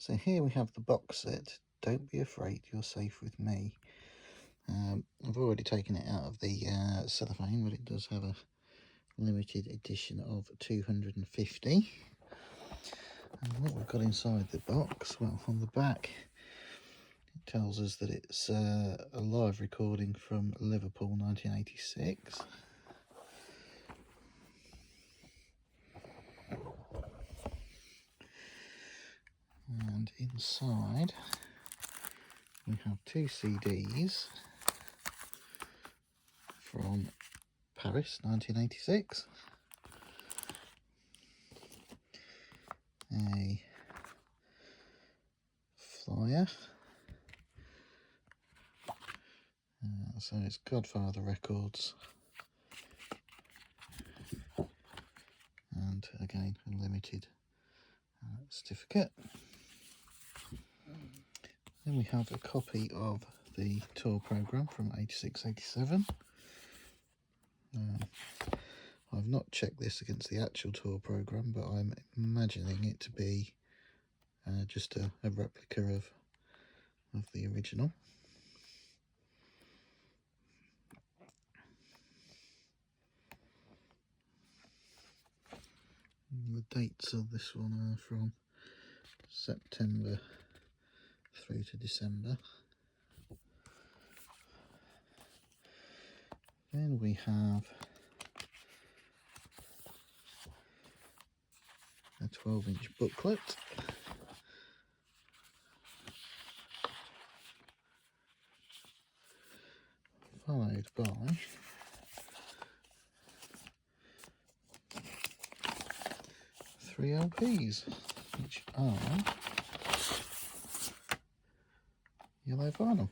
So here we have the box set, Don't Be Afraid, You're Safe With Me. I've already taken it out of the cellophane, but it does have a limited edition of 250. And what we've got inside the box, well, on the back it tells us that it's a live recording from Liverpool 1986. And inside we have two CDs from Paris 1986, a flyer, so it's Godfather Records, and again a limited certificate. Then we have a copy of the tour programme from 86-87. I've not checked this against the actual tour programme, but I'm imagining it to be just a replica of the original. And the dates of this one are from September through to December. Then we have a 12-inch booklet, followed by three LPs, which are yellow vinyl.